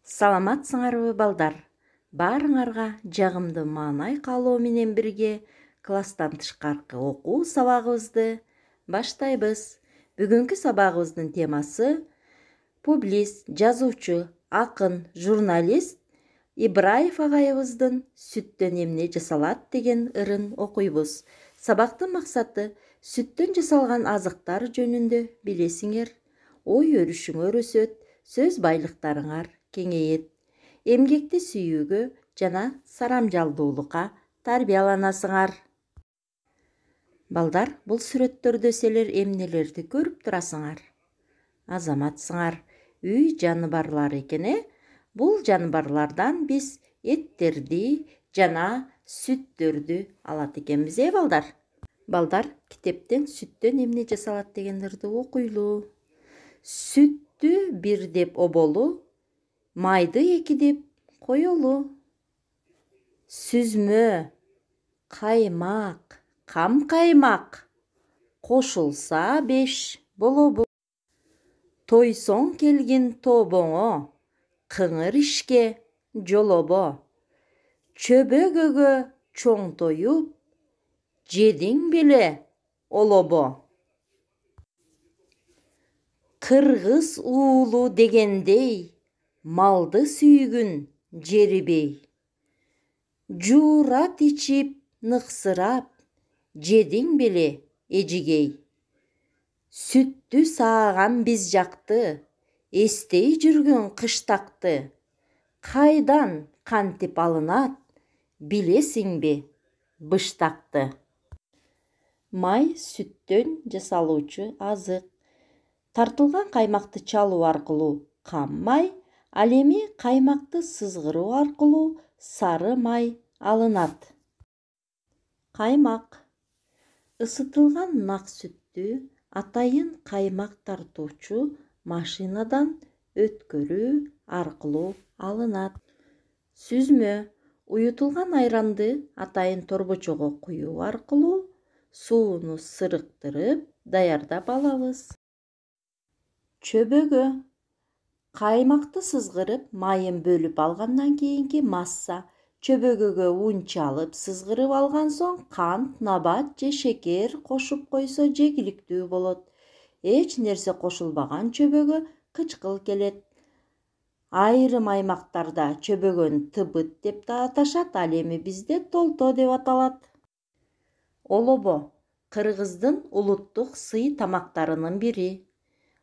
Саламатсыңарбы балдар? Баарыңарга жагымдуу маанай каалоо менен бирге класстан тышкаркы окуу сабагыбызды баштайбыз. Бүгүнкү сабагыбыздын темасы публицист, жазуучу, акын, журналист Ибраев агайыбыздын «Сүттөн эмне жасалат» деген ырын окуйбуз. Сабактын максаты сүттөн жасалган азыктар жөнүндө билесиңер, ой өрүшүңөр өсөт, сөз байлыктарыңар кеңейет, эмгекти сүйүүгө жана сарамжалдуулукка тарбияланасыңар. Балдар, бул сүрөттөрдө силер эмнелерди көрүп турасыңар? Азаматсыңар, үй жаныбарлары экен, Бул жаныбарлардан биз эттерди жана сүттөрдү алат экенбиз, балдар? Балдар, китептен сүттөн эмне жасалат дегендерди окуйлу. Сүттү бир деп оболу, майды эки деп коелу. Сүзмө, каймак, кам каймак кошулса 5 болобу. Тойсоң келгин тобоңо, кыңыр ишке жолобо. Чөбөгөгө чоң тоюп, жедиң беле олобо. Кыргыз уулу дегендей, малды сүйгүн жерибей. Жуурат ичип, ныксырап, жедиң беле эжигей. Сүттү сааган биз жакты, эстей жүргөн кыштакты. Кайдан кантип алынат, билесиңби быштакты? Май сүттөн жасалуучу азык. Тартылган каймакты чалуу аркылуу кам май, ал эми каймакты сызгыруу аркылуу сары май алынат. Каймак. Isытылган нак сүттү атайын каймак тартуучу машинадан өткөрүү аркылуу алынат. Сүзмө. Уютулган айранды атайын торбочого куюу аркылуу сууну сырыктырып даярдап алабыз. Чөбөгө. Каймакты сызгырып, майын бөлүп алгандан кийинки масса. Чөбөгөгө un чалып, сызгырып алган соң кант, набат же шекер кошуп койсо жегиликтүү болот. Эч нерсе кошулбаган чөбөгө кычкыл келет. Айрым аймактарда чөбөгөнү тыбыт деп да аташат, ал эми бизде толто деп аталат. Олобо. Кыргыздын улуттук сый тамактарынын бири.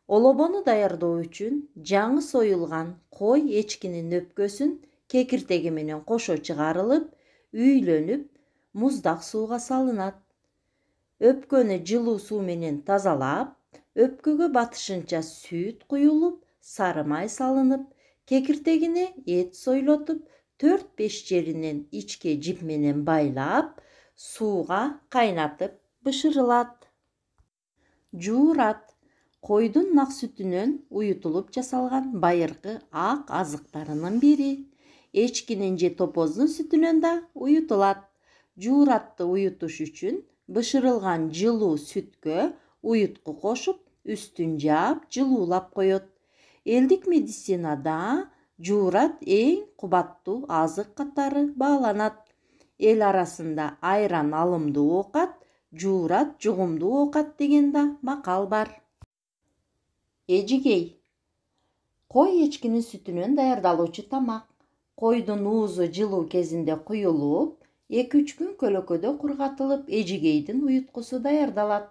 Олобону даярдоо үчүн жаңы союлган кой эчкинин өпкөсүн кекиртеги менен кошо чыгарылып, үйлөнүп, муздак сууга салынат. Өпкөнү жылуу суу менен тазалап, өпкөгө батышынча сүт куюлуп, сары май салынып, кекиртегине эт сойлотуп, 4-5 жеринен ичке жип менен байлап, сууга кайнатып бышырылат. Жуурат. Койдун нак сүтүнөн уютулуп жасалган байыркы ак азыктарынын бири. Эчкинин же топоздун сүтүнөн да уютулат. Жууратты уютуш үчүн бышырылган жылуу сүткө уютку кошуп, үстүн жаап, жылуулап коет. Элдик медицинада жуурат эң кубаттуу азык катары бааланат. Эл арасында айран алымдуу оокат, жуурат жугумдуу оокат деген да макал бар. Эжигей. Кой эчкинин сүтүнөн даярдалуучу тамак. Койдун уузу жылуу кезинде куюлуп, 2-3 күн көлөкөдө кургатылып, эжигейдин уюткусу даярдалат.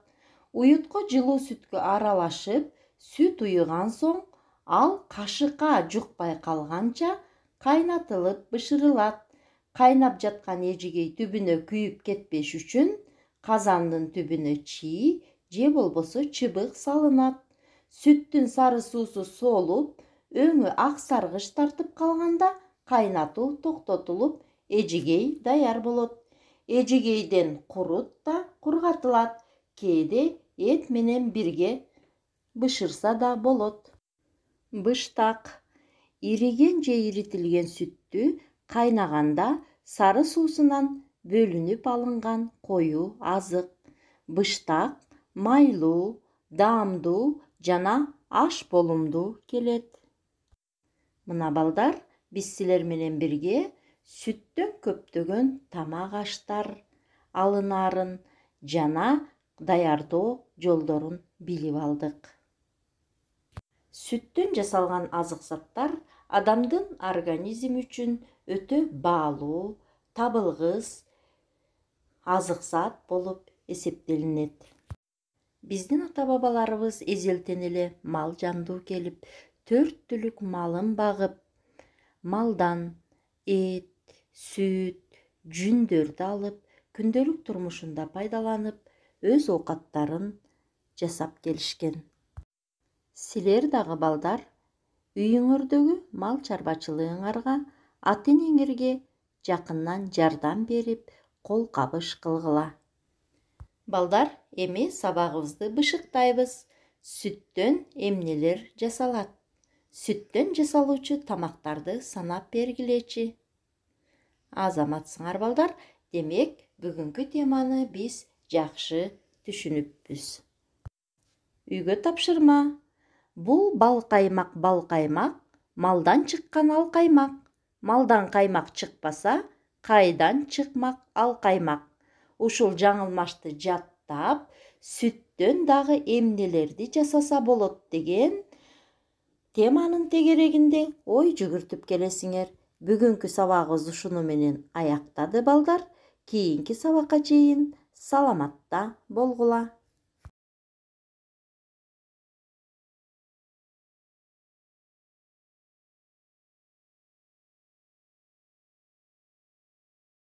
Уютко жылуу сүткө аралашып, сүт уюган соң, ал кашыкка жукпай калганча кайнатылып бышырылат. Кайнап жаткан эжигей түбүнө күйүп кетпеш үчүн казандын түбүнө чий же болбосо чыбык салынат. Сүттүн сары суусу солуп, өңү ак саргыч тартып калганда кайнатуу токтотулуп, эжигей даяр болот. Эжигейден курут да кургатылат. Кээде эт менен бирге бышырса да болот. Быштак. Ириген же иритилген сүттү кайнаганда сары суусунан бөлүнүп алынган коюу азык. Быштак майлуу, даамдуу жана аш болумдуу келет. Мына балдар, биз силер менен бирге сүттөн көптөгөн тамак аштар алынаарын жана даярдоо жолдорун билип алдык. Сүттөн жасалган азык заттар адамдын организми үчүн өтө баалуу, табылгыс азык зат болуп эсептелинет. Биздин ата-бабаларыбыз эзелтен эле мал жандуу келип, 4 түлүк малын багып, малдан эт, сүт, жүндөрдү алып, күндөлүк турмушунда пайдаланып, өз оокаттарын жасап келишкен. Силер дагы балдар, үйүңөрдөгү мал чарбачылыгыңарга ата-энеңерге жакындан жардам берип, кол кабыш кылгыла. Балдар, эми сабагыбызды бышыктайбыз. Сүттөн эмнелер жасалат? Сүттөн жасалуучу тамактарды санап бергилечи. Азаматсыңар балдар, демек бүгүнкү теманы биз жакшы түшүнүппүз. Үйгө тапшырма. Бул бал каймак, малдан чыккан ал каймак. Малдан каймак чыкпаса, кайдан чыкмак ал каймак. Ушул жаңылмашты жаттап, сүттөн дагы эмнелерди жасаса болот деген теманын тегерегинде ой жүгүртүп келесиңер. Бүгүнкү сабагыбыз ушуну менен аяктады балдар. Кийинки сабакка чейин саламатта болгула.